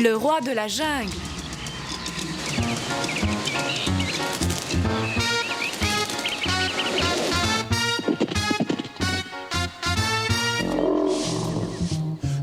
le roi de la jungle.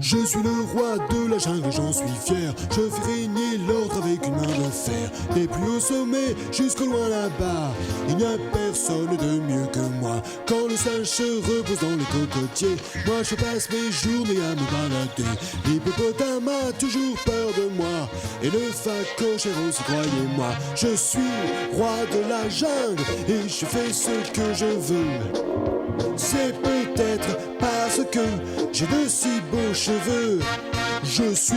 Je suis le roi de la jungle, j'en suis fier. Je fais régner l'ordre avec une main de fer. Des plus hauts sommets jusqu'au loin là-bas, il n'y a personne de mieux que moi. Quand le singe se repose dans les cocotiers, moi je passe mes journées à me balader. L'hippopotame a toujours peur de moi, et le phacochère aussi, croyez-moi. Je suis roi de la jungle, et je fais ce que je veux. C'est peut-être parce que j'ai de si beaux cheveux. Je suis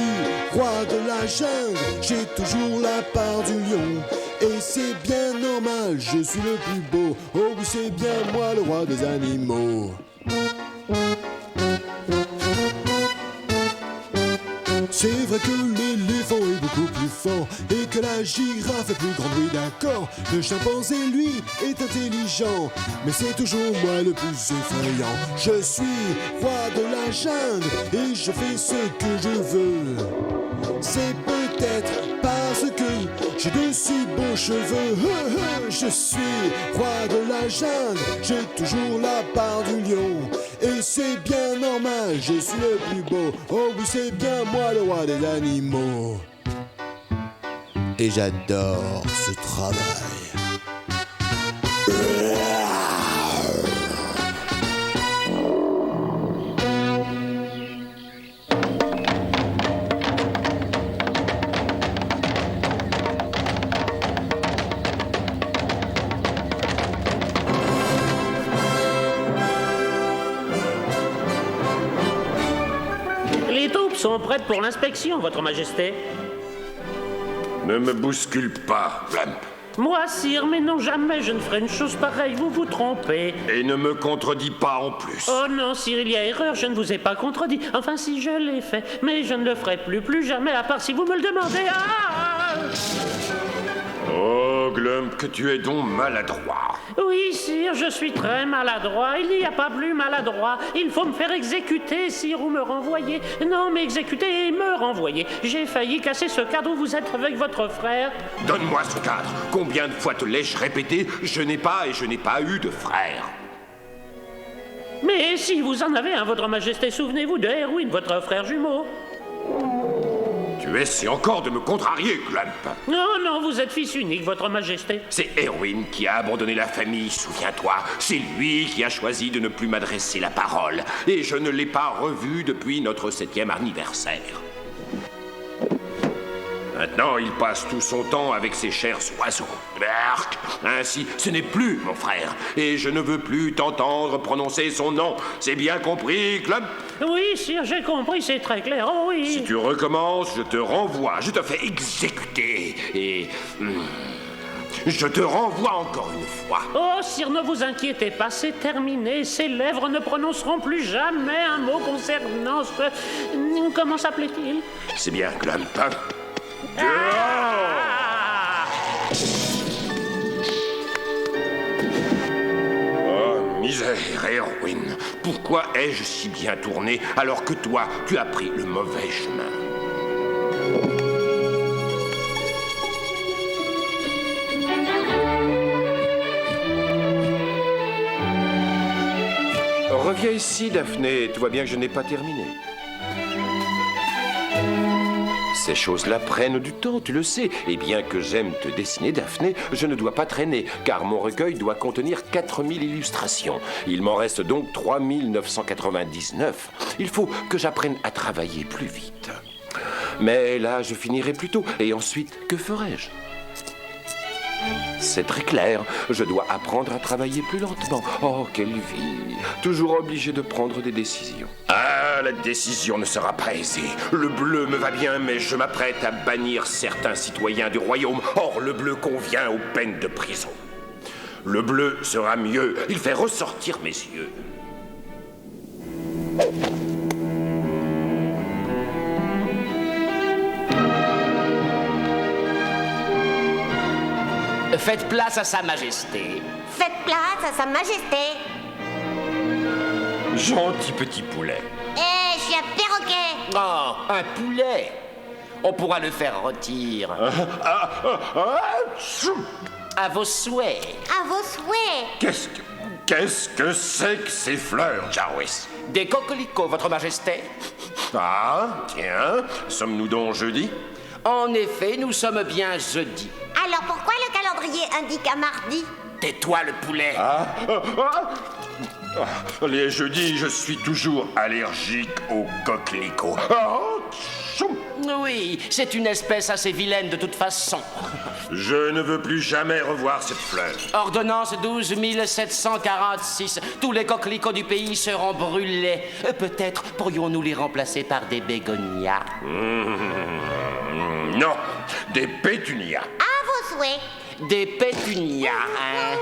roi de la jungle, j'ai toujours la part du lion. Et c'est bien normal, je suis le plus beau. Oh oui, c'est bien moi le roi des animaux. C'est vrai que l'éléphant est beaucoup plus fort et que la girafe est plus grande, oui d'accord. Le chimpanzé, lui, est intelligent, mais c'est toujours moi le plus effrayant. Je suis roi de la jungle et je fais ce que je veux. C'est peut-être parce que j'ai de si beaux cheveux. Je suis roi de la jungle, j'ai toujours la part du lion. Et c'est bien normal, je suis le plus beau. Oh oui, c'est bien moi le roi des animaux. Et j'adore ce travail. Les taupes sont prêtes pour l'inspection, Votre Majesté. Ne me bouscule pas, Glump. Moi, sire, mais non, jamais je ne ferai une chose pareille, vous vous trompez. Et ne me contredis pas en plus. Oh non, sire, il y a erreur, je ne vous ai pas contredit. Enfin, si je l'ai fait, mais je ne le ferai plus jamais, à part si vous me le demandez. Oh, Glump, que tu es donc maladroit. Oui, sire, je suis très maladroit. Il n'y a pas plus maladroit. Il faut me faire exécuter, sire, ou me renvoyer. Non, mais exécuter et me renvoyer. J'ai failli casser ce cadre où vous êtes avec votre frère. Donne-moi ce cadre. Combien de fois te l'ai-je répété? Je n'ai pas et je n'ai pas eu de frère. Mais si vous en avez un, Votre Majesté, souvenez-vous de Erwin, votre frère jumeau. Tu essaies encore de me contrarier, Glump. Non, vous êtes fils unique, Votre Majesté. C'est Erwin qui a abandonné la famille, souviens-toi. C'est lui qui a choisi de ne plus m'adresser la parole. Et je ne l'ai pas revu depuis notre 7e anniversaire. Maintenant, il passe tout son temps avec ses chers oiseaux. Berk, ainsi, ce n'est plus mon frère. Et je ne veux plus t'entendre prononcer son nom. C'est bien compris, Glump? Oui, sire, j'ai compris, c'est très clair. Oh oui. Si tu recommences, je te renvoie. Je te fais exécuter. Et... je te renvoie encore une fois. Oh, sire, ne vous inquiétez pas, c'est terminé. Ses lèvres ne prononceront plus jamais un mot concernant ce... Comment s'appelait-il? C'est bien, Glump. Oh, misère, Erwin. Pourquoi ai-je si bien tourné alors que toi, tu as pris le mauvais chemin? Reviens ici, Daphné. Tu vois bien que je n'ai pas terminé. Ces choses-là prennent du temps, tu le sais. Et bien que j'aime te dessiner, Daphné, je ne dois pas traîner, car mon recueil doit contenir 4000 illustrations. Il m'en reste donc 3999. Il faut que j'apprenne à travailler plus vite. Mais là, je finirai plus tôt. Et ensuite, que ferai-je? C'est très clair, je dois apprendre à travailler plus lentement. Oh, quelle vie! Toujours obligé de prendre des décisions. Ah, la décision ne sera pas aisée. Le bleu me va bien, mais je m'apprête à bannir certains citoyens du royaume. Or, le bleu convient aux peines de prison. Le bleu sera mieux, il fait ressortir mes yeux. Faites place à Sa Majesté. Faites place à Sa Majesté. Gentil petit poulet. Je suis un perroquet. Oh, un poulet. On pourra le faire rôtir. À vos souhaits. À vos souhaits. Qu'est-ce que c'est que ces fleurs, Jarvis? Des coquelicots, votre majesté. Ah, tiens, sommes-nous donc jeudi? En effet, nous sommes bien jeudi. Alors pourquoi le calendrier indique un mardi? Tais-toi, le poulet. Les jeudis, je suis toujours allergique aux coquelicots. Oui, c'est une espèce assez vilaine de toute façon. Je ne veux plus jamais revoir cette fleur. Ordonnance 12 746. Tous les coquelicots du pays seront brûlés. Peut-être pourrions-nous les remplacer par des bégonias. Non, des pétunias. À vos souhaits. Des pétunias, hein?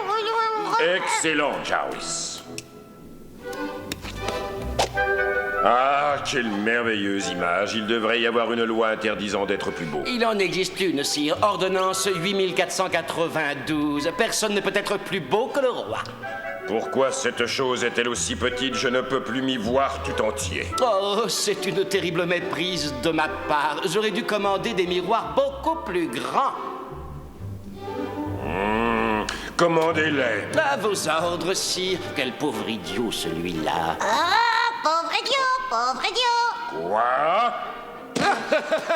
Excellent, Jarvis. Ah, quelle merveilleuse image. Il devrait y avoir une loi interdisant d'être plus beau. Il en existe une, sire. Ordonnance 8492. Personne ne peut être plus beau que le roi. Pourquoi cette chose est-elle aussi petite? Je ne peux plus m'y voir tout entier. Oh, c'est une terrible méprise de ma part. J'aurais dû commander des miroirs beaucoup plus grands. Commandez-les. À vos ordres, sire. Quel pauvre idiot, celui-là. Ah, pauvre idiot, pauvre idiot. Quoi?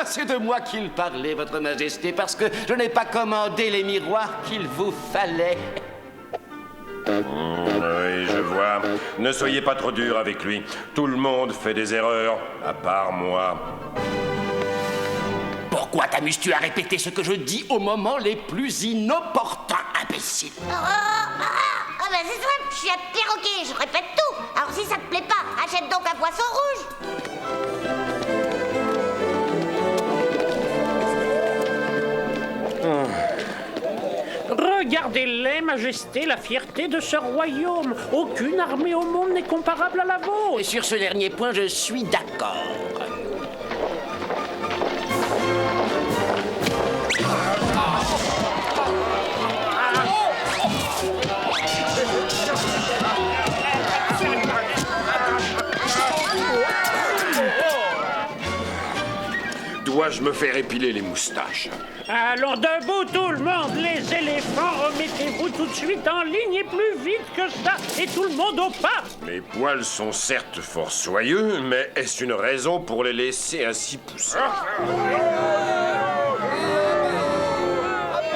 C'est de moi qu'il parlait, votre majesté, parce que je n'ai pas commandé les miroirs qu'il vous fallait. Oui, je vois. Ne soyez pas trop dur avec lui. Tout le monde fait des erreurs, à part moi. Pourquoi t'amuses-tu à répéter ce que je dis au moment les plus inopportuns, imbécile? Ben c'est simple, je suis un perroquet, je répète tout. Alors si ça te plaît pas, achète donc un poisson rouge. Regardez-les, Majesté, la fierté de ce royaume. Aucune armée au monde n'est comparable à la vôtre. Et sur ce dernier point, je suis d'accord. Dois-je me faire épiler les moustaches? Allons debout tout le monde, les éléphants, remettez-vous tout de suite en ligne et plus vite que ça, et tout le monde au pas. Mes poils sont certes fort soyeux, mais est-ce une raison pour les laisser ainsi pousser?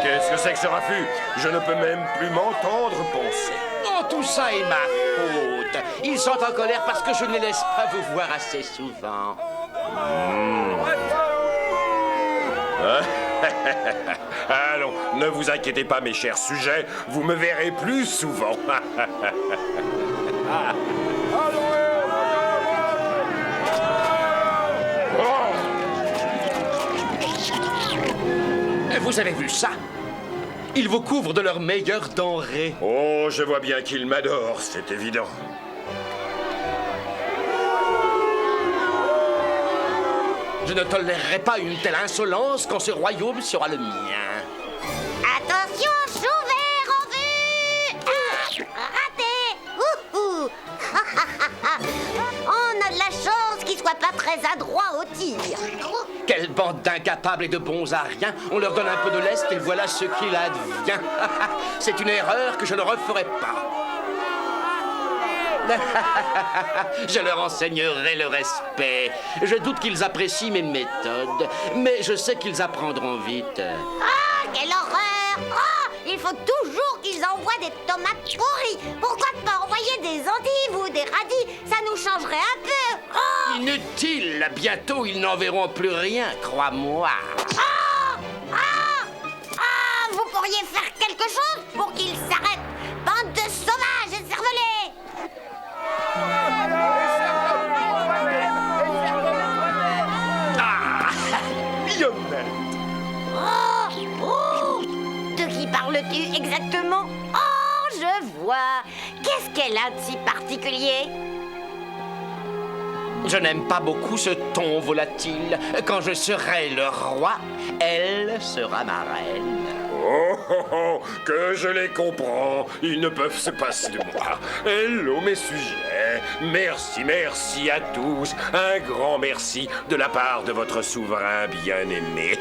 Qu'est-ce que c'est que ce raffut? Je ne peux même plus m'entendre penser. Oh, tout ça est ma faute. Ils sont en colère parce que je ne les laisse pas vous voir assez souvent. Allons, ne vous inquiétez pas, mes chers sujets, vous me verrez plus souvent. Vous avez vu ça? Ils vous couvrent de leurs meilleures denrées. Oh, je vois bien qu'ils m'adorent, c'est évident. Je ne tolérerai pas une telle insolence quand ce royaume sera le mien. Attention, chou vert en vue. Raté. Ouhou. On a de la chance qu'il soit pas très adroit au tir. Quelle bande d'incapables et de bons à rien. On leur donne un peu de lest et voilà ce qu'il advient. C'est une erreur que je ne referai pas. Je leur enseignerai le respect. Je doute qu'ils apprécient mes méthodes, mais je sais qu'ils apprendront vite. Ah, quelle horreur. Ah, il faut toujours qu'ils envoient des tomates pourries. Pourquoi ne pas envoyer des endives ou des radis? Ça nous changerait un peu. Ah, Inutile. Bientôt, ils n'en verront plus rien, crois-moi. vous pourriez faire quelque chose pour qu'ils s'arrêtent. Bande de sauvages et cervelés. De qui parles-tu exactement? Oh, je vois. Qu'est-ce qu'elle a de si particulier? Je n'aime pas beaucoup ce ton volatile. Quand je serai le roi, elle sera ma reine. Oh, oh, oh, que je les comprends. Ils ne peuvent se passer de moi. Hello, mes sujets. Merci, merci à tous. Un grand merci de la part de votre souverain bien-aimé.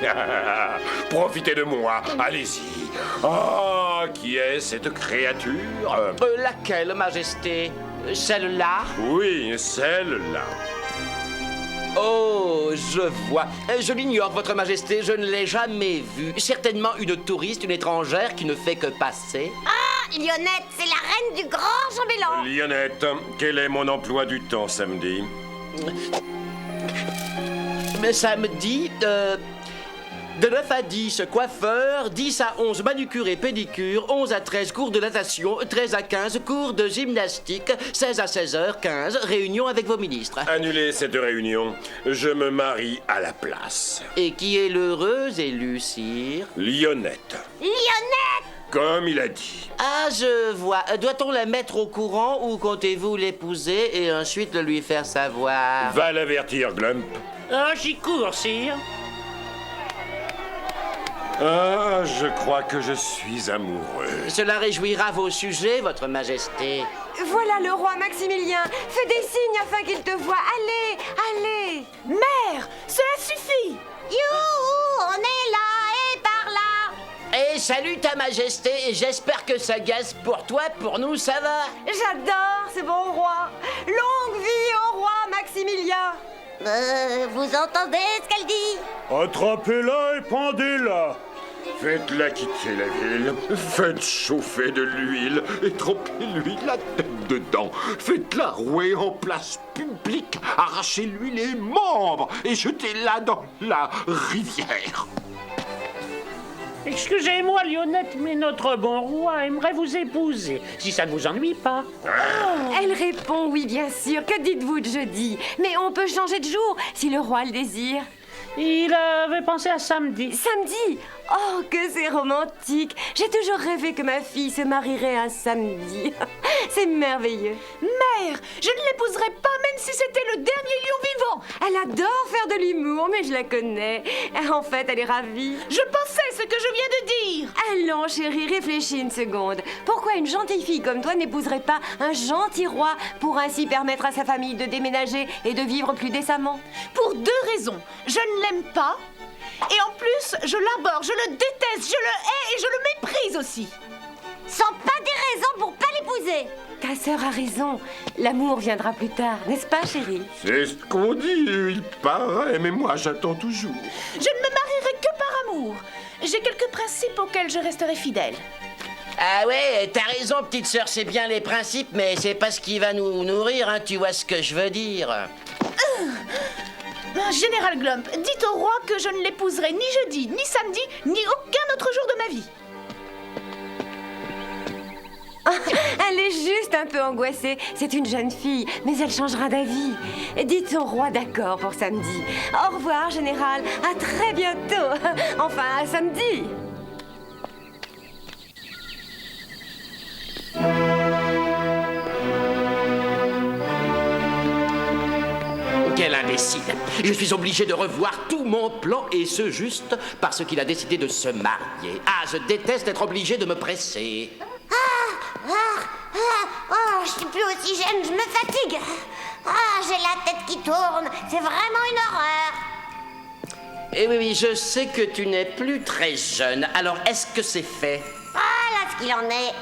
Profitez de moi. Allez-y. Ah, qui est cette créature? Laquelle, Majesté? Celle-là? Oui, celle-là. Oh, je vois. Je l'ignore, Votre Majesté, je ne l'ai jamais vue. Certainement une touriste, une étrangère qui ne fait que passer. Ah, Lyonnette, c'est la reine du grand chambellan. Lyonnette, quel est mon emploi du temps samedi? Mais samedi, de 9 à 10, coiffeur, 10 à 11, manucure et pédicure, 11 à 13, cours de natation, 13 à 15, cours de gymnastique, 16 à 16h15, réunion avec vos ministres. Annulez cette réunion. Je me marie à la place. Et qui est l'heureuse élue, sire? Lyonnette, Lyonnette! comme il a dit. Ah, je vois. Doit-on la mettre au courant ou comptez-vous l'épouser et ensuite le lui faire savoir? Va l'avertir, Glump. Ah, j'y cours, sire. Ah, je crois que je suis amoureux. Cela réjouira vos sujets, Votre Majesté. Voilà le roi Maximilien. Fais des signes afin qu'il te voie. Allez, allez. Mère, cela suffit. Youhou, on est là et par là. Et salut ta Majesté, j'espère que ça gaze pour toi, pour nous ça va. J'adore ce bon roi. Longue vie au roi Maximilien. Vous entendez ce qu'elle dit? Attrapez-la et pendez-la. Faites-la quitter la ville. Faites chauffer de l'huile et trempez-lui la tête dedans. Faites-la rouer en place publique. Arrachez-lui les membres et jetez-la dans la rivière. Excusez-moi, Lyonnette, mais notre bon roi aimerait vous épouser, si ça ne vous ennuie pas. Elle répond oui, bien sûr. Que dites-vous de jeudi? Mais on peut changer de jour si le roi le désire. Il avait pensé à samedi. Samedi? Oh, que c'est romantique. J'ai toujours rêvé que ma fille se marierait un samedi. C'est merveilleux. Mère, je ne l'épouserai pas même si c'était le dernier lion vivant. Elle adore faire de l'humour, mais je la connais. En fait, elle est ravie. Je pensais ce que je viens de dire. Allons, chérie, réfléchis une seconde. Pourquoi une gentille fille comme toi n'épouserait pas un gentil roi pour ainsi permettre à sa famille de déménager et de vivre plus décemment? Pour deux raisons. Je ne l'aime pas. Et en plus, je l'aborde, je le déteste, je le hais et je le méprise aussi. Sont pas des raisons pour pas l'épouser. Ta sœur a raison. L'amour viendra plus tard, n'est-ce pas, chérie? C'est ce qu'on dit, il paraît, mais moi j'attends toujours. Je ne me marierai que par amour. J'ai quelques principes auxquels je resterai fidèle. Ah ouais, t'as raison, petite sœur, c'est bien les principes, mais c'est pas ce qui va nous nourrir, hein, tu vois ce que je veux dire. Général Glump, dites au roi que je ne l'épouserai ni jeudi, ni samedi, ni aucun autre jour de ma vie. Elle est juste un peu angoissée. C'est une jeune fille, mais elle changera d'avis. Dites au roi d'accord pour samedi. Au revoir, général. À très bientôt. Enfin, à samedi. Quel imbécile! Je suis obligé de revoir tout mon plan et ce juste parce qu'il a décidé de se marier. Ah, je déteste être obligé de me presser. Oh, je suis plus aussi jeune, je me fatigue. Ah, j'ai la tête qui tourne. C'est vraiment une horreur. Eh oui, je sais que tu n'es plus très jeune. Alors, est-ce que c'est fait? Voilà ce qu'il en est.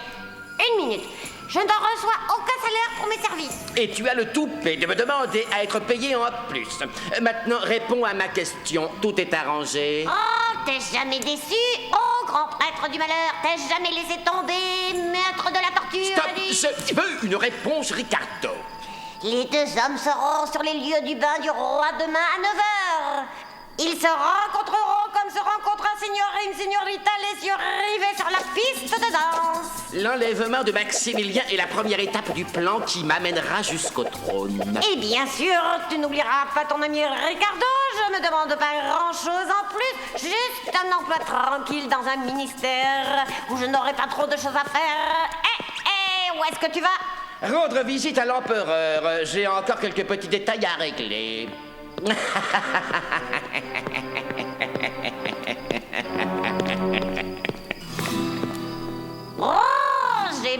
Une minute. Je ne reçois aucun salaire pour mes services. Et tu as le toupet de me demander à être payé en plus. Maintenant, réponds à ma question. Tout est arrangé? Oh, t'es jamais déçu? Oh, grand prêtre du malheur, t'es jamais laissé tomber, maître de la torture? Stop! Je veux une réponse, Ricardo. Les deux hommes seront sur les lieux du bain du roi demain à 9h. Ils se rencontreront comme se rencontre un seigneur et une seigneurita les yeux rivés sur la piste de danse. L'enlèvement de Maximilien est la première étape du plan qui m'amènera jusqu'au trône. Et bien sûr, tu n'oublieras pas ton ami Ricardo. Je me demande pas grand-chose en plus. Juste un emploi tranquille dans un ministère où je n'aurai pas trop de choses à faire. Où est-ce que tu vas? Rendre visite à l'empereur. J'ai encore quelques petits détails à régler.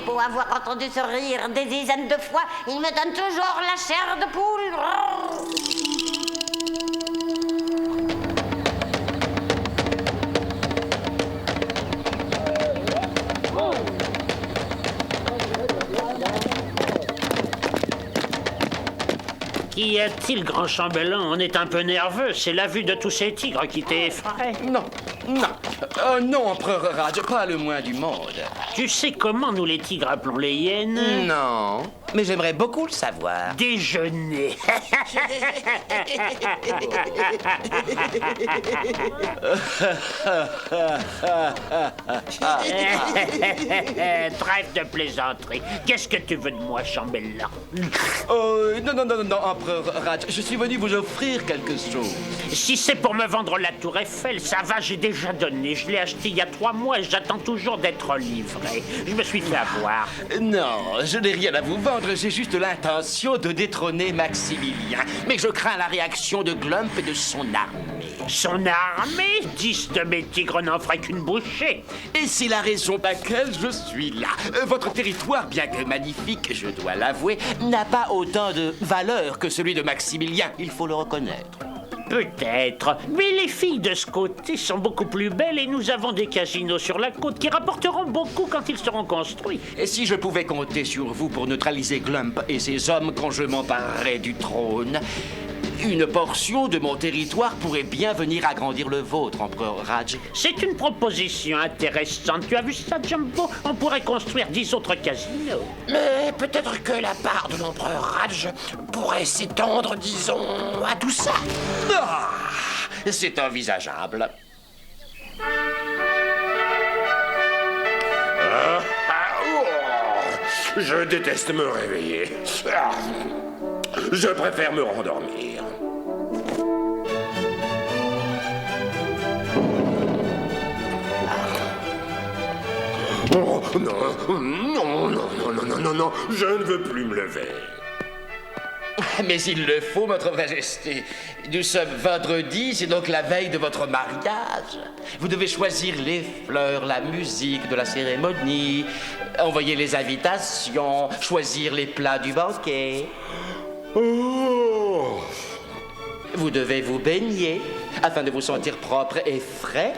beau avoir entendu ce rire des dizaines de fois, il me donne toujours la chair de poule. Qu'y a-t-il, grand chambellan? On est un peu nerveux. C'est la vue de tous ces tigres qui t'effraie. Non, non. Non, empereur Raj, pas le moins du monde. Tu sais comment nous les tigres appelons les hyènes? Non, mais j'aimerais beaucoup le savoir. Déjeuner. Trêve de plaisanterie. Qu'est-ce que tu veux de moi, chambellan? Non, empereur Raj, je suis venu vous offrir quelque chose. Si c'est pour me vendre la tour Eiffel, ça va, j'ai déjà donné. Je l'ai acheté il y a 3 mois et j'attends toujours d'être livré. Je me suis fait avoir. Non, je n'ai rien à vous vendre, j'ai juste l'intention de détrôner Maximilien. Mais je crains la réaction de Glump et de son armée. Son armée? 10 de mes tigres n'en feraient qu'une bouchée. Et c'est la raison pour laquelle je suis là. Votre territoire, bien que magnifique, je dois l'avouer, n'a pas autant de valeur que celui de Maximilien, il faut le reconnaître. Peut-être, mais les filles de ce côté sont beaucoup plus belles et nous avons des casinos sur la côte qui rapporteront beaucoup quand ils seront construits. Et si je pouvais compter sur vous pour neutraliser Glump et ses hommes quand je m'emparerais du trône, une portion de mon territoire pourrait bien venir agrandir le vôtre, empereur Raj. C'est une proposition intéressante. Tu as vu ça, Jumbo? On pourrait construire 10 autres casinos. Mais peut-être que la part de l'empereur Raj pourrait s'étendre, disons, à tout ça. Ah, c'est envisageable. Je déteste me réveiller. Je préfère me rendormir. Oh, non, je ne veux plus me lever. Mais il le faut, votre majesté. Nous sommes vendredi, c'est donc la veille de votre mariage. Vous devez choisir les fleurs, la musique de la cérémonie, envoyer les invitations, choisir les plats du banquet. Oh. Vous devez vous baigner afin de vous sentir propre et frais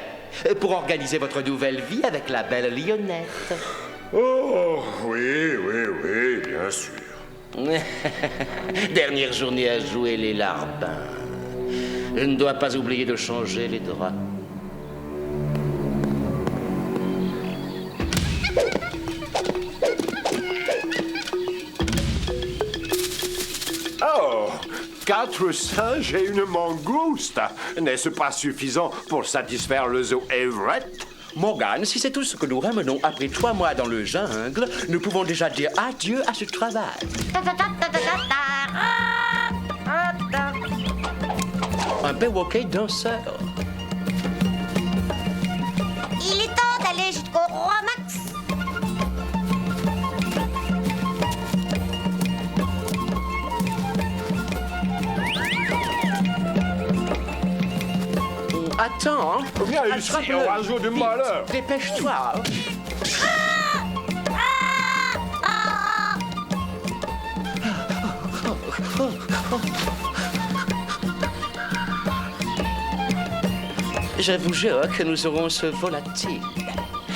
pour organiser votre nouvelle vie avec la belle Lionette. Oh, oui, bien sûr. Dernière journée à jouer les larbins. Je ne dois pas oublier de changer les draps. Oh, 4 singes et une mangouste. N'est-ce pas suffisant pour satisfaire le zoo Everett? Morgan, si c'est tout ce que nous ramenons après 3 mois dans le jungle, nous pouvons déjà dire adieu à ce travail. Un perroquet danseur. Il est temps d'aller jusqu'au roi Max. Attends. Viens ici, oiseau de malheur. Dépêche-toi. Je vous jure que nous aurons ce volatile.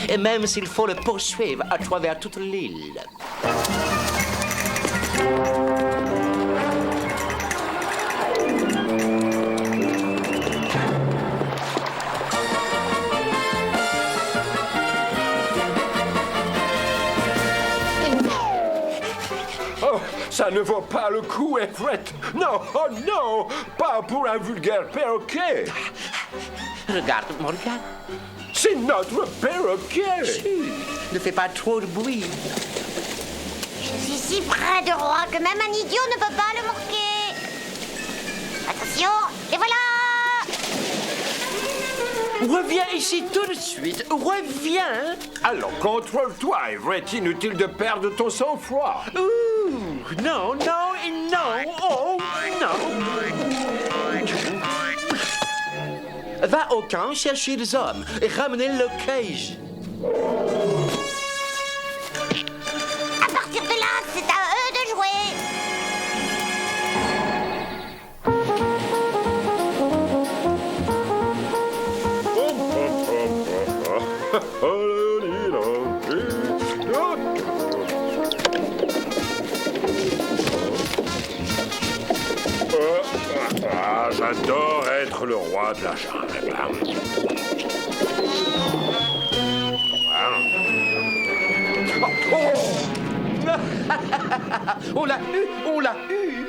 Et même s'il faut le poursuivre à travers toute l'île. Oh, ça ne vaut pas le coup, Everett. Non, oh non, pas pour un vulgaire perroquet. Regarde, Morgan. C'est notre perroquet. Ne fais pas trop de bruit. Je suis si près du roi que même un idiot ne peut pas le manquer. Attention, et voilà! Reviens ici tout de suite. Reviens. Alors, contrôle-toi, Everett. Inutile de perdre ton sang-froid. Ouh, non, non et non. Oh, non. Va au camp chercher les hommes et ramenez le cage. Ah, j'adore être le roi de la jungle. On l'a eu, on l'a eu.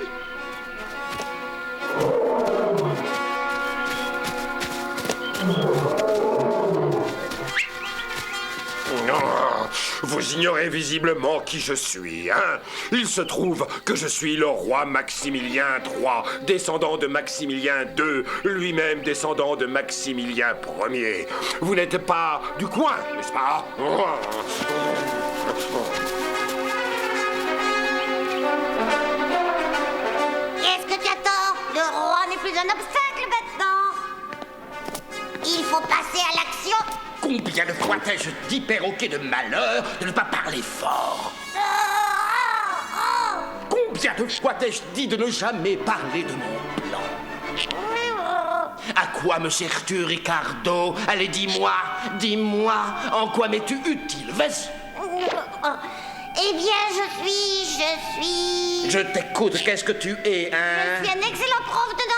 Vous ignorez visiblement qui je suis, hein? Il se trouve que je suis le roi Maximilien III, descendant de Maximilien II, lui-même descendant de Maximilien Ier. Vous n'êtes pas du coin, n'est-ce pas? Qu'est-ce que tu attends? Le roi n'est plus un obstacle maintenant. Il faut passer à l'action. Combien de fois t'ai-je dit, perroquet de malheur, de ne pas parler fort? Combien de fois t'ai-je dit de ne jamais parler de mon plan? À quoi me sers-tu, Ricardo? Allez, dis-moi, en quoi m'es-tu utile? Vas-y. Eh bien, je suis... Je t'écoute, qu'est-ce que tu es, hein? Je suis un excellent prof de danse.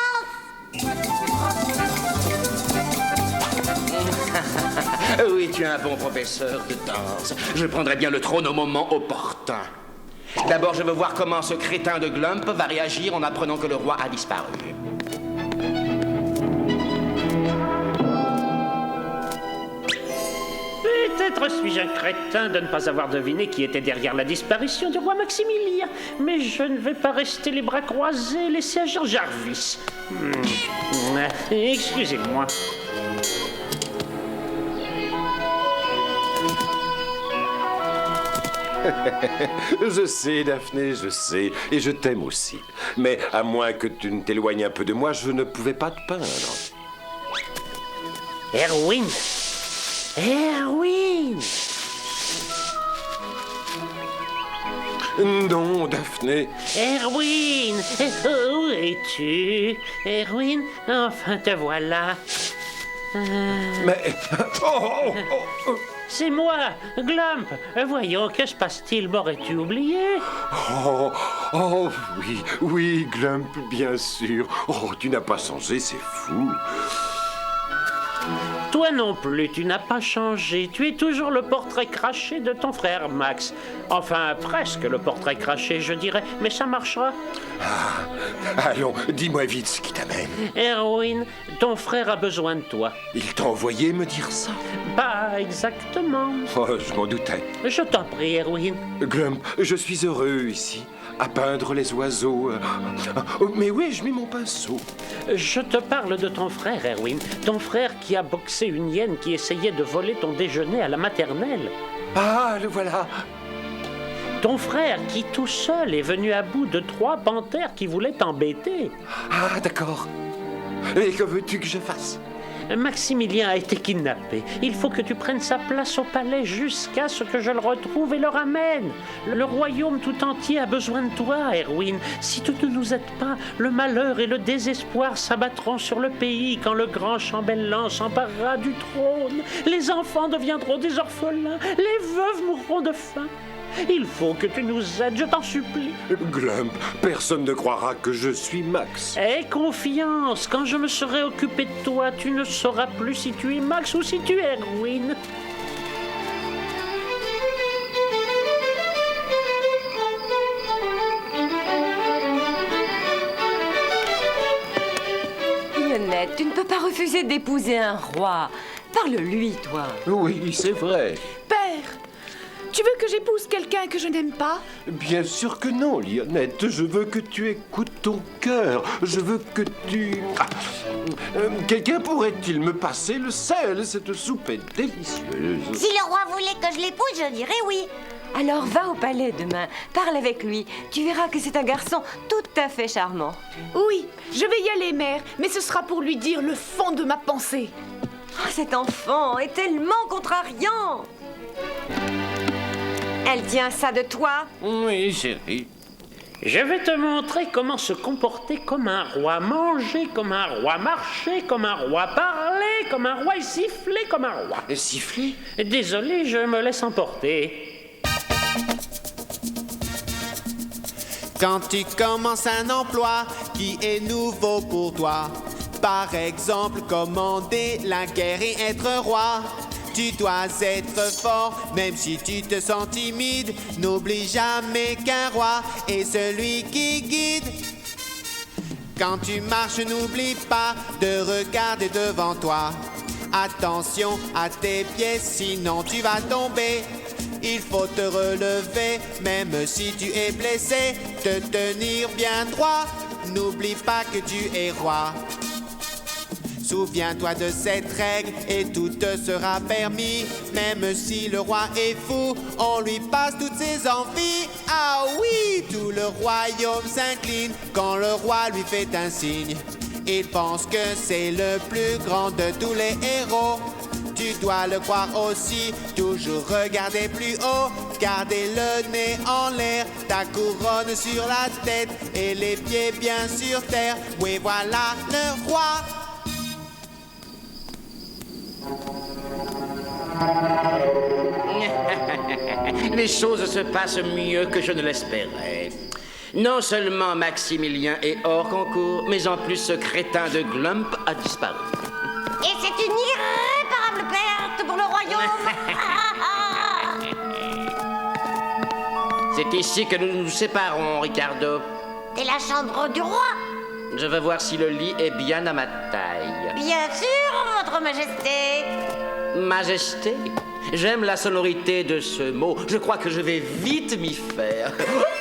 Oui, tu es un bon professeur de danse. Je prendrai bien le trône au moment opportun. D'abord, je veux voir comment ce crétin de Glump va réagir en apprenant que le roi a disparu. Peut-être suis-je un crétin de ne pas avoir deviné qui était derrière la disparition du roi Maximilien, mais je ne vais pas rester les bras croisés et laisser agir Jarvis. Excusez-moi. Je sais, Daphné, je sais, et je t'aime aussi. Mais à moins que tu ne t'éloignes un peu de moi, je ne pouvais pas te peindre. Erwin! Erwin! Non, Daphné. Erwin! Où es-tu? Erwin? Enfin, te voilà. Mais... Oh. C'est moi, Glump. Voyons, que se passe-t-il? M'aurais-tu oublié? Oui, Glump, bien sûr. Oh, tu n'as pas changé, c'est fou. Toi non plus, tu n'as pas changé. Tu es toujours le portrait craché de ton frère Max. Enfin, presque le portrait craché, je dirais. Mais ça marchera. Allons, dis-moi vite ce qui t'amène. Erwin, ton frère a besoin de toi. Il t'a envoyé me dire ça? Pas exactement. Oh, je m'en doutais. Je t'en prie, Erwin. Glump, je suis heureux ici, à peindre les oiseaux. Mais oui, je mets mon pinceau. Je te parle de ton frère, Erwin. Ton frère qui a boxé une hyène qui essayait de voler ton déjeuner à la maternelle. Ah, le voilà. Ton frère qui tout seul est venu à bout de 3 panthères qui voulaient t'embêter. Ah, d'accord. Et que veux-tu que je fasse? Maximilien a été kidnappé. Il faut que tu prennes sa place au palais jusqu'à ce que je le retrouve et le ramène. Le royaume tout entier a besoin de toi, Erwin. Si tu ne nous aides pas, le malheur et le désespoir s'abattront sur le pays quand le grand chambellan s'emparera du trône. Les enfants deviendront des orphelins. Les veuves mourront de faim. Il faut que tu nous aides, je t'en supplie. Glump, personne ne croira que je suis Max. Aie confiance, quand je me serai occupé de toi, tu ne sauras plus si tu es Max ou si tu es Erwin. Lionette, tu ne peux pas refuser d'épouser un roi. Parle-lui, toi. Oui, c'est vrai. Père, tu veux que j'épouse quelqu'un que je n'aime pas? Bien sûr que non, Lionette. Je veux que tu écoutes ton cœur. Je veux que tu... quelqu'un pourrait-il me passer le sel? Cette soupe est délicieuse. Si le roi voulait que je l'épouse, je dirais oui. Alors va au palais demain, parle avec lui. Tu verras que c'est un garçon tout à fait charmant. Oui, je vais y aller, mère, mais ce sera pour lui dire le fond de ma pensée. Oh, cet enfant est tellement contrariant. Elle tient ça de toi? Oui, chérie. Je vais te montrer comment se comporter comme un roi, manger comme un roi, marcher comme un roi, parler comme un roi et siffler comme un roi. Siffler? Désolé, je me laisse emporter. Quand tu commences un emploi qui est nouveau pour toi, par exemple commander la guerre et être roi, tu dois être fort, même si tu te sens timide. N'oublie jamais qu'un roi est celui qui guide. Quand tu marches, n'oublie pas de regarder devant toi. Attention à tes pieds, sinon tu vas tomber. Il faut te relever, même si tu es blessé. Te tenir bien droit, n'oublie pas que tu es roi. Souviens-toi de cette règle et tout te sera permis. Même si le roi est fou, on lui passe toutes ses envies. Ah oui, tout le royaume s'incline quand le roi lui fait un signe. Il pense que c'est le plus grand de tous les héros. Tu dois le croire aussi, toujours regarder plus haut. Garder le nez en l'air, ta couronne sur la tête et les pieds bien sur terre. Oui, voilà le roi. Les choses se passent mieux que je ne l'espérais. Non seulement Maximilien est hors concours, mais en plus ce crétin de Glump a disparu. Et c'est une irréparable perte pour le royaume. C'est ici que nous nous séparons, Ricardo. C'est la chambre du roi. Je veux voir si le lit est bien à ma taille. Bien sûr, votre majesté. Majesté, j'aime la sonorité de ce mot. Je crois que je vais vite m'y faire.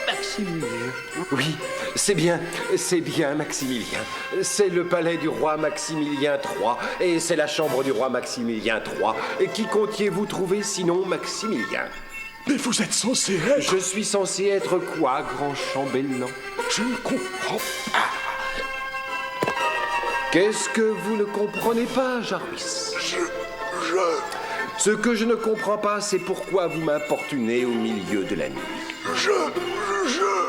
Maximilien. Oui, c'est bien, Maximilien. C'est le palais du roi Maximilien III et c'est la chambre du roi Maximilien III. Et qui comptiez-vous trouver sinon Maximilien? Mais vous êtes censé être... Je suis censé être quoi, grand chambellan? Je ne comprends pas. Qu'est-ce que vous ne comprenez pas, Jarvis? Ce que je ne comprends pas, c'est pourquoi vous m'importunez au milieu de la nuit.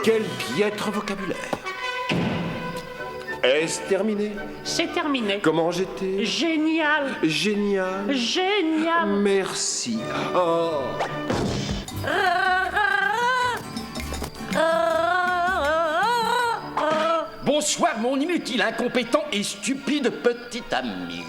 Quel piètre vocabulaire. Est-ce terminé? C'est terminé. Comment j'étais? Génial. Génial. Génial. Merci. Oh. Bonsoir, mon inutile, incompétent et stupide petit ami.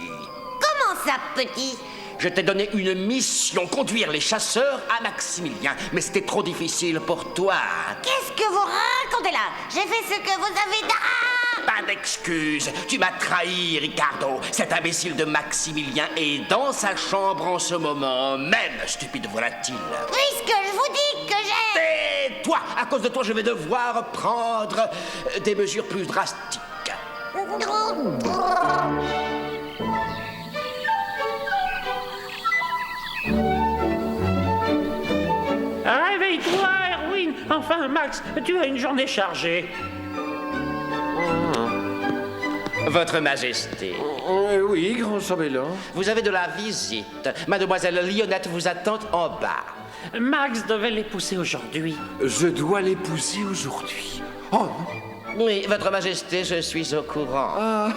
Comment ça, petit? Je t'ai donné une mission, conduire les chasseurs à Maximilien. Mais c'était trop difficile pour toi. Qu'est-ce que vous racontez là? J'ai fait ce que vous avez dit. Pas d'excuses. Tu m'as trahi, Ricardo. Cet imbécile de Maximilien est dans sa chambre en ce moment même, stupide volatile. Puisque je vous dis que j'ai... Tais-toi! À cause de toi, je vais devoir prendre des mesures plus drastiques. Réveille-toi, Erwin. Enfin, Max, tu as une journée chargée. Votre Majesté, Oui, grand chambellan. vous avez de la visite. Mademoiselle Lionette vous attend en bas. Max devait l'épouser aujourd'hui. Je dois l'épouser aujourd'hui. Oh non. Oui, Votre Majesté, je suis au courant. Ah,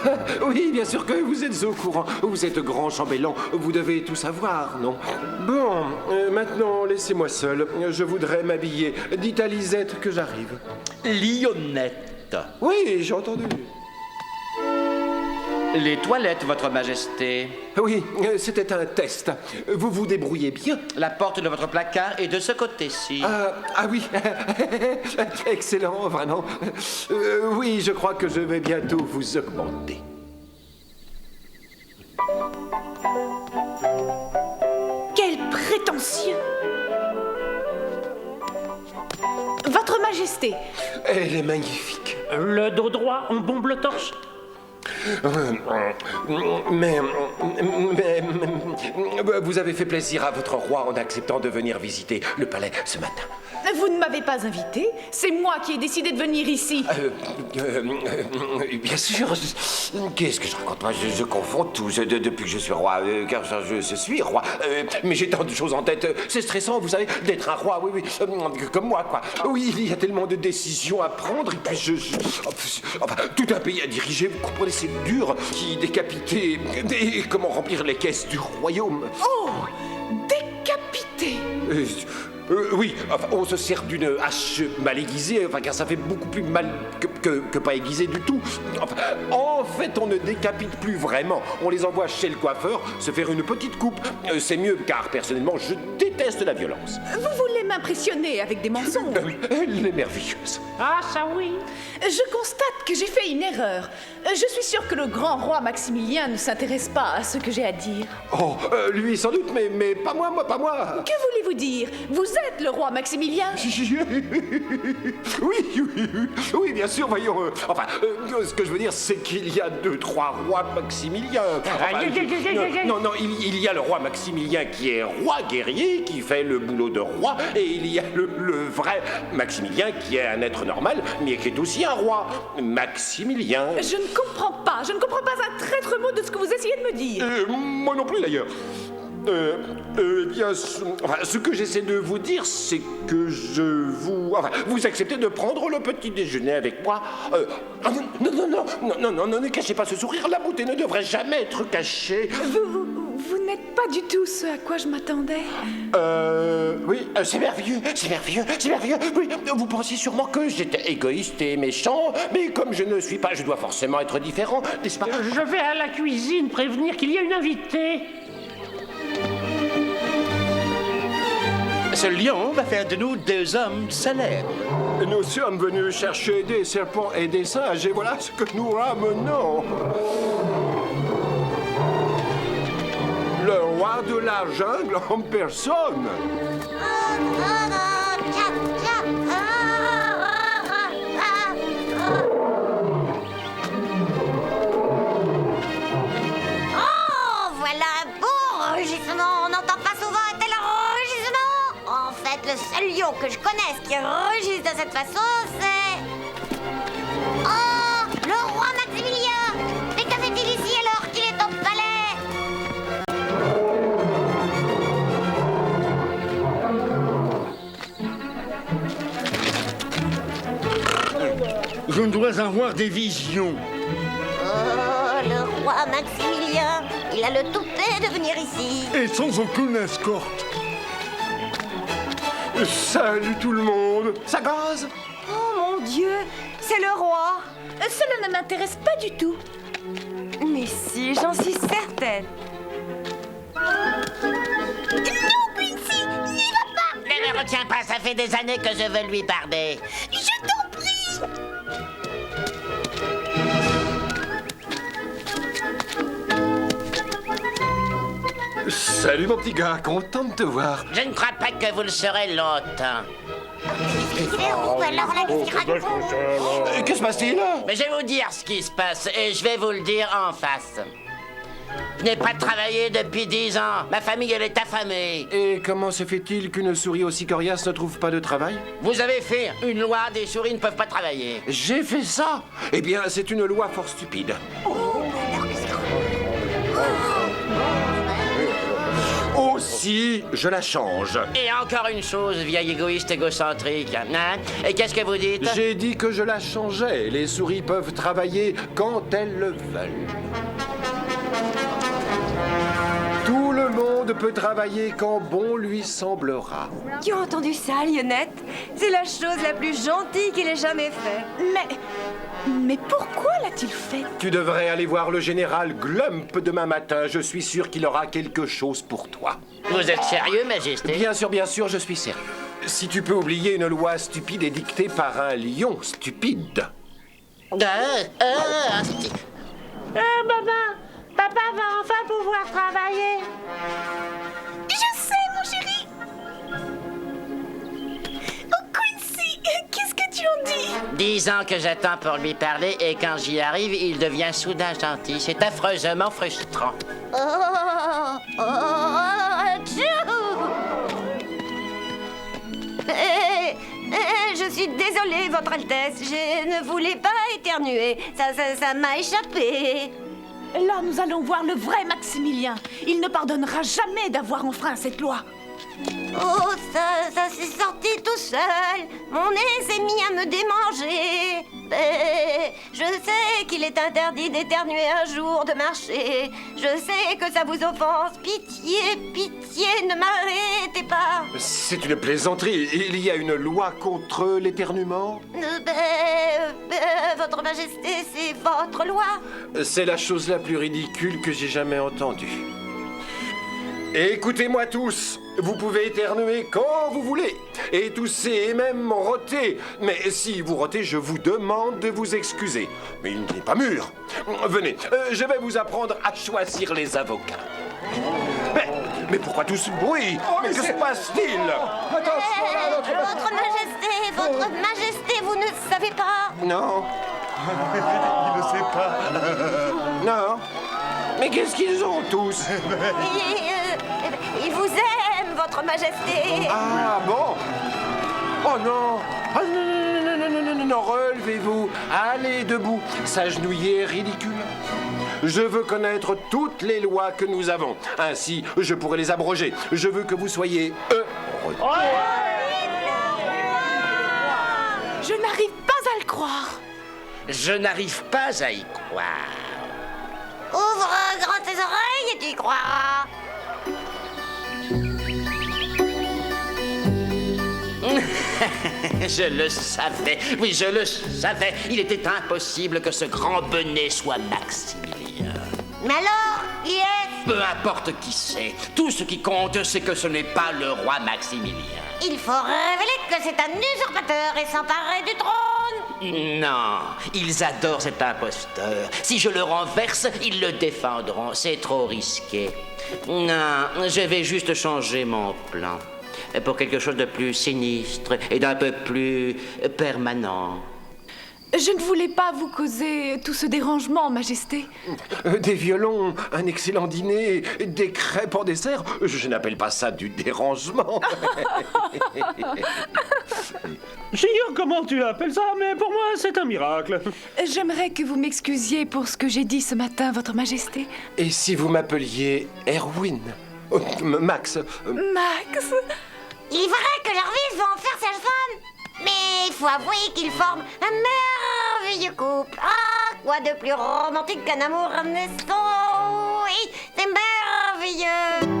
oui, bien sûr que vous êtes au courant. Vous êtes grand chambellan, vous devez tout savoir, non? Bon, maintenant, laissez-moi seul. Je voudrais m'habiller. Dites à Lisette que j'arrive. Lionette. Oui, j'ai entendu. Les toilettes, Votre Majesté. Oui, c'était un test. Vous vous débrouillez bien. La porte de votre placard est de ce côté-ci. Ah oui, excellent, vraiment. Oui, je crois que je vais bientôt vous augmenter. Quel prétentieux! Votre Majesté, Elle est magnifique. Le dos droit, on bombe le torse. Mais vous avez fait plaisir à votre roi en acceptant de venir visiter le palais ce matin. vous ne m'avez pas invité. C'est moi qui ai décidé de venir ici. Bien sûr. Qu'est-ce que je raconte? Moi, je confonds tout depuis que je suis roi, car je suis roi. Mais j'ai tant de choses en tête. C'est stressant, vous savez, d'être un roi, oui, comme moi, quoi. Oui, il y a tellement de décisions à prendre, et puis enfin, tout un pays à diriger, vous comprenez, c'est dur. Qui décapiter, et comment remplir les caisses du royaume. Oh, décapité. Oui, enfin, on se sert d'une hache mal aiguisée, enfin, car ça fait beaucoup plus mal que pas aiguisé du tout. Enfin, en fait, on ne décapite plus vraiment. On les envoie chez le coiffeur se faire une petite coupe. C'est mieux, car personnellement, je déteste la violence. Vous voulez m'impressionner avec des mensonges? Elle est merveilleuse. Ah, ça oui. Je constate que j'ai fait une erreur. Je suis sûre que le grand roi Maximilien ne s'intéresse pas à ce que j'ai à dire. Oh, lui sans doute, mais pas moi, pas moi. Que voulez-vous dire? Vous êtes le roi Maximilien? Oui, bien sûr, voyons. Ce que je veux dire, c'est qu'il y a 2-3 rois Maximiliens. Non, il y a le roi Maximilien qui est roi guerrier, qui fait le boulot de roi, et il y a le vrai Maximilien qui est un être normal, mais qui est aussi un roi. Maximilien. Je ne comprends pas un traître mot de ce que vous essayez de me dire. Moi non plus, d'ailleurs. Bien, ce que j'essaie de vous dire, c'est que vous acceptez de prendre le petit déjeuner avec moi. Non, ne cachez pas ce sourire. La beauté ne devrait jamais être cachée. Vous n'êtes pas du tout ce à quoi je m'attendais. Oui, c'est merveilleux. Oui, vous pensiez sûrement que j'étais égoïste et méchant, mais comme je ne suis pas, je dois forcément être différent, n'est-ce pas? Je vais à la cuisine prévenir qu'il y a une invitée. Ce lion va faire de nous 2 hommes célèbres. Nous sommes venus chercher des serpents et des singes, et voilà ce que nous ramenons. Le roi de la jungle en personne. Oh, voilà un beau rugissement. On n'entend pas souvent un tel rugissement. En fait, le seul lion que je connaisse qui rugisse de cette façon, c'est... Oh, le roi Maximilien. Mais que fait-il ici alors qu'il est au palais? Je dois avoir des visions. Oh, le roi Maximilien. Il a le toupet de venir ici. Et sans aucune escorte. Salut tout le monde. Ça gaze? Oh mon Dieu, c'est le roi. Cela ne m'intéresse pas du tout. Mais si, j'en suis certaine. Non, Quincy, n'y va pas. Ne le retiens pas, ça fait des années que je veux lui parler. Je t'en prie. Salut mon petit gars, content de te voir. Je ne crois pas que vous le serez longtemps. Où alors la musique? Que se passe-t-il? Mais je vais vous dire ce qui se passe et je vais vous le dire en face. Je n'ai pas travaillé depuis 10 ans. Ma famille, elle est affamée. Et comment se fait-il qu'une souris aussi coriace ne trouve pas de travail? Vous avez fait une loi, des souris ne peuvent pas travailler. J'ai fait ça? Eh bien, c'est une loi fort stupide. Aussi, je la change. Et encore une chose, vieil égoïste égocentrique. Hein? Et qu'est-ce que vous dites? J'ai dit que je la changeais. Les souris peuvent travailler quand elles le veulent. Tout le monde peut travailler quand bon lui semblera. Tu as entendu ça, Lionette? C'est la chose la plus gentille qu'il ait jamais faite. Mais pourquoi l'a-t-il fait? Tu devrais aller voir le général Glump demain matin. Je suis sûr qu'il aura quelque chose pour toi. Vous êtes sérieux, Majesté? Bien sûr, je suis sérieux. Si tu peux oublier une loi stupide édictée par un lion stupide. Papa va enfin pouvoir travailler. Je sais, mon chéri. Oh, Quincy, qu'est-ce que tu en dis? 10 ans que j'attends pour lui parler et quand j'y arrive, il devient soudain gentil. C'est affreusement frustrant. Je suis désolée, Votre Altesse. Je ne voulais pas éternuer. Ça m'a échappé. Là, nous allons voir le vrai Maximilien. Il ne pardonnera jamais d'avoir enfreint cette loi. Oh, ça s'est sorti tout seul. Mon nez s'est mis à me démanger. Je sais qu'il est interdit d'éternuer un jour, de marcher. Je sais que ça vous offense. Pitié, pitié, ne m'arrêtez pas. C'est une plaisanterie. Il y a une loi contre l'éternuement? Votre Majesté, c'est votre loi. C'est la chose la plus ridicule que j'ai jamais entendue. Écoutez-moi tous, vous pouvez éternuer quand vous voulez, et tousser et même roter. Mais si vous rotez, je vous demande de vous excuser. Mais il n'est pas mûr. Venez, je vais vous apprendre à choisir les avocats. Mais pourquoi tout ce bruit? Mais que se passe-t-il? Votre Majesté, vous ne savez pas. Non. Il ne sait pas. Non. Mais qu'est-ce qu'ils ont tous? Il vous aime, votre Majesté. Ah bon? Oh non! Ah, non, relevez-vous. Allez debout. S'agenouiller, ridicule. Je veux connaître toutes les lois que nous avons. Ainsi, je pourrai les abroger. Je veux que vous soyez heureux. Je n'arrive pas à le croire. Je n'arrive pas à y croire. Ouvre grand tes oreilles et tu y croiras. Je le savais, oui, je le savais. Il était impossible que ce grand benet soit Maximilien. Mais alors, qui est-ce? Peu importe qui c'est, tout ce qui compte, c'est que ce n'est pas le roi Maximilien. Il faut révéler que c'est un usurpateur et s'emparer du trône. Non, ils adorent cet imposteur. Si je le renverse, ils le défendront. C'est trop risqué. Non, je vais juste changer mon plan pour quelque chose de plus sinistre et d'un peu plus permanent. Je ne voulais pas vous causer tout ce dérangement, Majesté. Des violons, un excellent dîner, des crêpes en dessert. Je n'appelle pas ça du dérangement. J'ignore comment tu appelles ça, mais pour moi, c'est un miracle. J'aimerais que vous m'excusiez pour ce que j'ai dit ce matin, votre Majesté. Et si vous m'appeliez Erwin? Max? Max? Il est vrai que leur vie va en faire sage-femme. Mais il faut avouer qu'ils forment un merveilleux couple. Ah, quoi de plus romantique qu'un amour naissant? Oui, c'est merveilleux.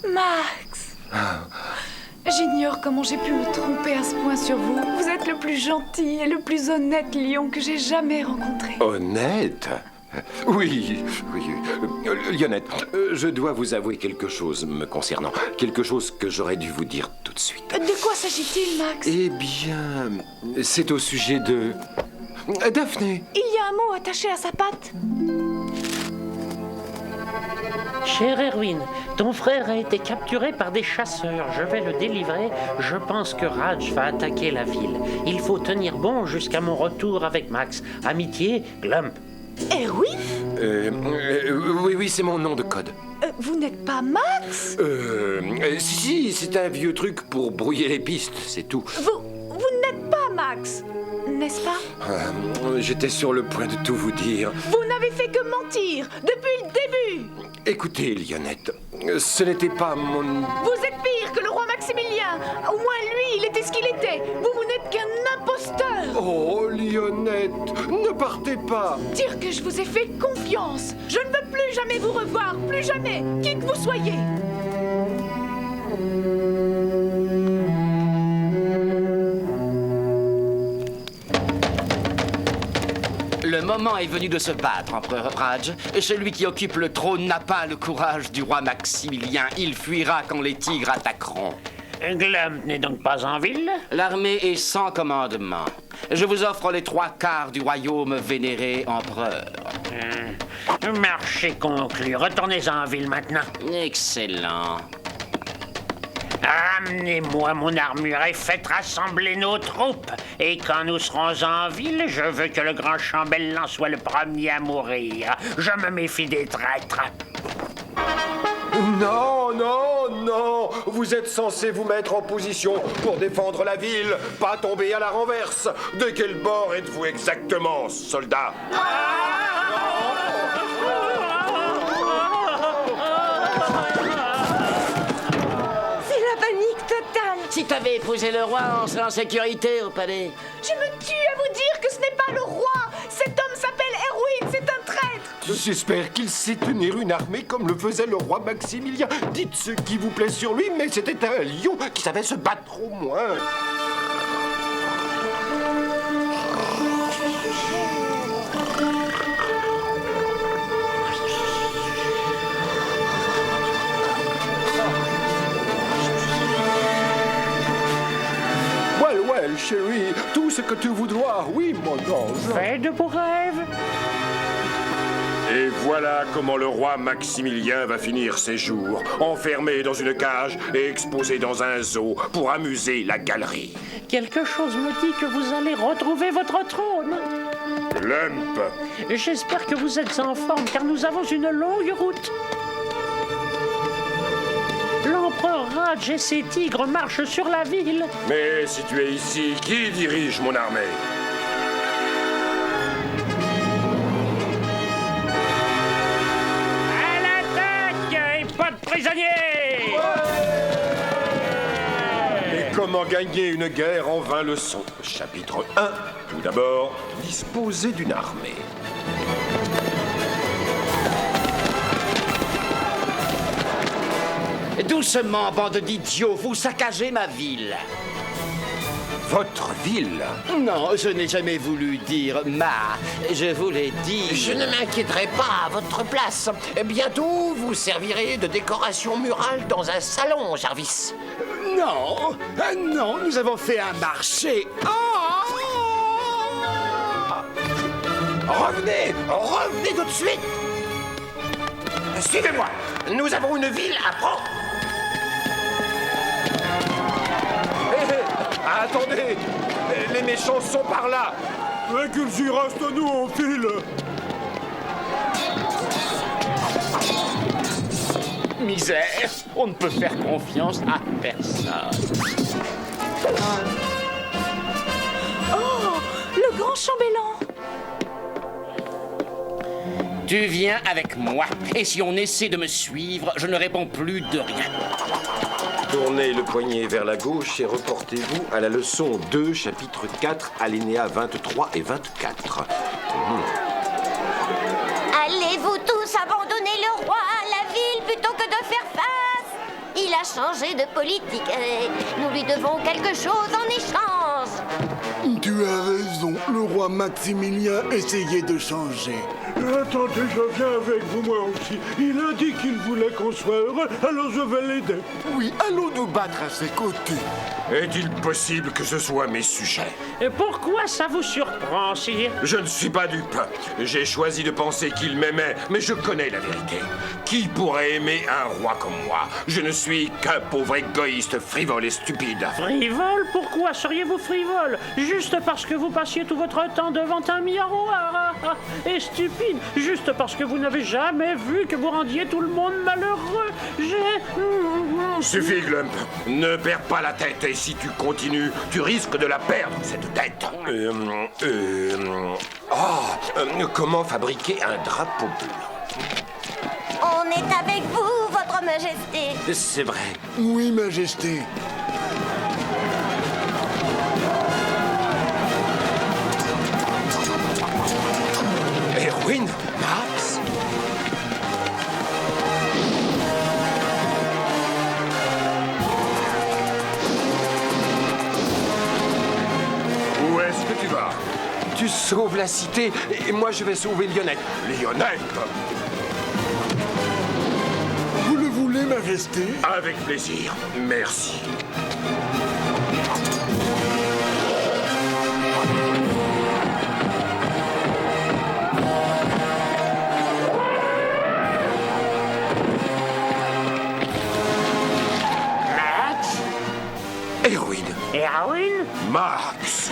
Max. J'ignore comment j'ai pu me tromper à ce point sur vous. Vous êtes le plus gentil et le plus honnête lion que j'ai jamais rencontré. Honnête? Oui. Lionette, je dois vous avouer quelque chose me concernant. Quelque chose que j'aurais dû vous dire tout de suite. De quoi s'agit-il, Max? Eh bien, c'est au sujet de... Daphné. Il y a un mot attaché à sa patte. Cher Erwin, ton frère a été capturé par des chasseurs. Je vais le délivrer. Je pense que Raj va attaquer la ville. Il faut tenir bon jusqu'à mon retour avec Max. Amitié, Glump. Erwin? Oui, c'est mon nom de code. Vous n'êtes pas Max? Si, c'est un vieux truc pour brouiller les pistes, c'est tout. Vous n'êtes pas Max, n'est-ce pas? J'étais sur le point de tout vous dire. Vous n'avez fait que mentir depuis le début. Écoutez, Lionette, ce n'était pas mon... Vous êtes pire que le roi Max Maximilien. Au moins lui, il était ce qu'il était. Vous n'êtes qu'un imposteur. Oh, Lionette, ne partez pas. Dire que je vous ai fait confiance. Je ne veux plus jamais vous revoir, plus jamais, qui que vous soyez. Le moment est venu de se battre, empereur Raj. Celui qui occupe le trône n'a pas le courage du roi Maximilien. Il fuira quand les tigres attaqueront. Glump n'est donc pas en ville? L'armée est sans commandement. Je vous offre les 3/4 du royaume, vénéré empereur. Marché conclu. Retournez en ville maintenant. Excellent. Amenez-moi mon armure et faites rassembler nos troupes. Et quand nous serons en ville, je veux que le grand chambellan soit le premier à mourir. Je me méfie des traîtres. Non, non, non. Vous êtes censé vous mettre en position pour défendre la ville, pas tomber à la renverse. De quel bord êtes-vous exactement, soldat? Si t'avais épousé le roi, on serait en sécurité au palais. Je me tue à vous dire que ce n'est pas le roi. Cet homme s'appelle Erwin, c'est un traître. J'espère qu'il sait tenir une armée comme le faisait le roi Maximilien. Dites ce qui vous plaît sur lui, mais c'était un lion qui savait se battre au moins. Well, chérie, tout ce que tu voudras, oui, mon ange. Fais de beaux rêves. Et voilà comment le roi Maximilien va finir ses jours, enfermé dans une cage et exposé dans un zoo pour amuser la galerie. Quelque chose me dit que vous allez retrouver votre trône. Glump. J'espère que vous êtes en forme, car nous avons une longue route. L'empereur Raj et ses tigres marchent sur la ville. Mais si tu es ici, qui dirige mon armée? À l'attaque et pas de prisonniers! Et comment gagner une guerre en 20 leçons? Chapitre 1. Tout d'abord, disposer d'une armée. Doucement, bande d'idiots, vous saccagez ma ville. Votre ville? Non, je n'ai jamais voulu dire ma. Je vous l'ai dit. Je ne m'inquiéterai pas à votre place. Bientôt, vous servirez de décoration murale dans un salon, Jarvis. Non, non, nous avons fait un marché. Revenez, revenez tout de suite. Suivez-moi. Nous avons une ville à prendre. Attendez! Les méchants sont par là! Et qu'ils y restent, nous on file. Misère, on ne peut faire confiance à personne. Oh, le grand chambellan. Tu viens avec moi, et si on essaie de me suivre, je ne réponds plus de rien. Tournez le poignet vers la gauche et reportez-vous à la leçon 2, chapitre 4, alinéas 23 et 24. Allez-vous tous abandonner le roi à la ville plutôt que de faire face? Il a changé de politique et nous lui devons quelque chose en échange. Tu as raison, le roi Maximilien essayait de changer. Attendez, je viens avec vous, moi aussi. Il a dit qu'il voulait qu'on soit heureux, alors je vais l'aider. Oui, allons nous battre à ses côtés. Est-il possible que ce soit mes sujets? Et pourquoi ça vous surprend, sire? Je ne suis pas dupe. J'ai choisi de penser qu'il m'aimait, mais je connais la vérité. Qui pourrait aimer un roi comme moi? Je ne suis qu'un pauvre égoïste, frivole et stupide. Frivole? Pourquoi seriez-vous frivole? Juste parce que vous passiez tout votre temps devant un miroir. Et stupide, juste parce que vous n'avez jamais vu que vous rendiez tout le monde malheureux. Suffit, Glump. Ne perds pas la tête, et si tu continues, tu risques de la perdre, cette tête. Comment fabriquer un drapeau bleu? On est avec vous, votre majesté. C'est vrai. Oui, majesté. Erwin, Max. Où est-ce que tu vas? Tu sauves la cité et moi je vais sauver Lionette. Lionette! Vous le voulez, Majesté? Avec plaisir. Merci. Erwin. Erwin? Max.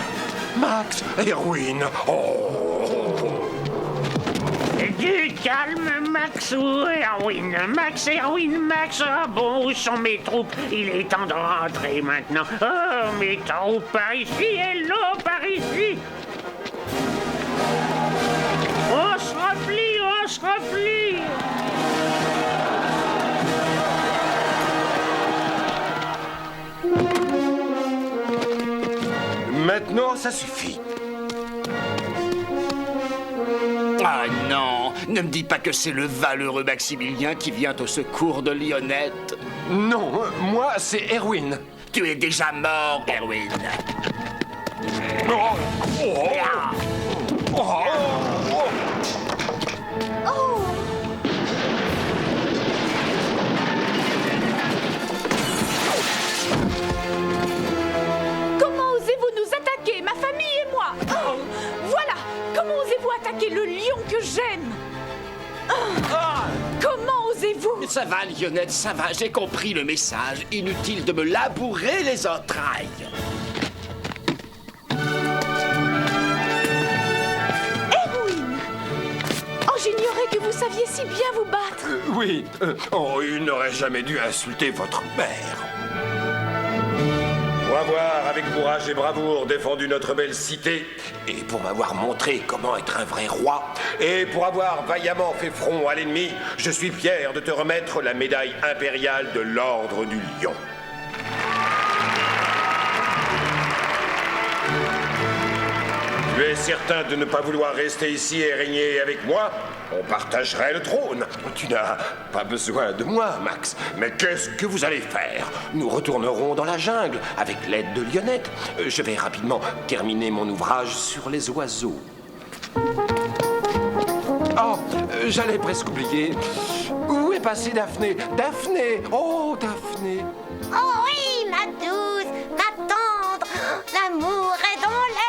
Max. Erwin. Oh. Du calme, Max ou Erwin? Max, Erwin, Max. Ah bon, où sont mes troupes? Il est temps de rentrer maintenant. Oh, mes troupes par ici. Hello, par ici. On se replie, on se replie. Maintenant, ça suffit. Ah non, ne me dis pas que c'est le valeureux Maximilien qui vient au secours de Lionette. Non, moi, c'est Erwin. Tu es déjà mort, Erwin. Oh. Oh. Oh. Oh! Comment osez-vous nous attaquer, ma famille et moi? Oh, voilà! Comment osez-vous attaquer le lion que j'aime? Comment osez-vous? Ça va, Lionette, ça va, j'ai compris le message. Inutile de me labourer les entrailles. Erwin! Oh, j'ignorais que vous saviez si bien vous battre. Oui. Oh, il n'aurait jamais dû insulter votre mère. Pour avoir, avec courage et bravoure, défendu notre belle cité, et pour m'avoir montré comment être un vrai roi, et pour avoir vaillamment fait front à l'ennemi, je suis fier de te remettre la médaille impériale de l'Ordre du Lion. Tu es certain de ne pas vouloir rester ici et régner avec moi? On partagerait le trône. Tu n'as pas besoin de moi, Max. Mais qu'est-ce que vous allez faire? Nous retournerons dans la jungle avec l'aide de Lionette. Je vais rapidement terminer mon ouvrage sur les oiseaux. Oh, j'allais presque oublier. Où est passée Daphné? Daphné! Oh, Daphné! Oh oui, ma douce, ma tendre, l'amour est dans l'air.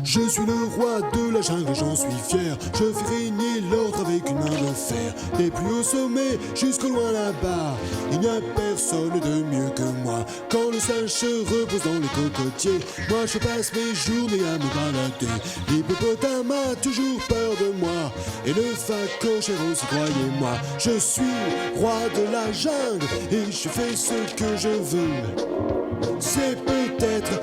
Je suis le roi de la jungle, j'en suis fier. Je fais régner l'ordre avec une main de fer. Des plus hauts sommets jusqu'au loin là-bas, il n'y a personne de mieux que moi. Quand le singe se repose dans les cocotiers, moi je passe mes journées à me balader. L'hippopotame a toujours peur de moi, et le phacochère aussi, croyez-moi. Je suis roi de la jungle, et je fais ce que je veux. C'est peut-être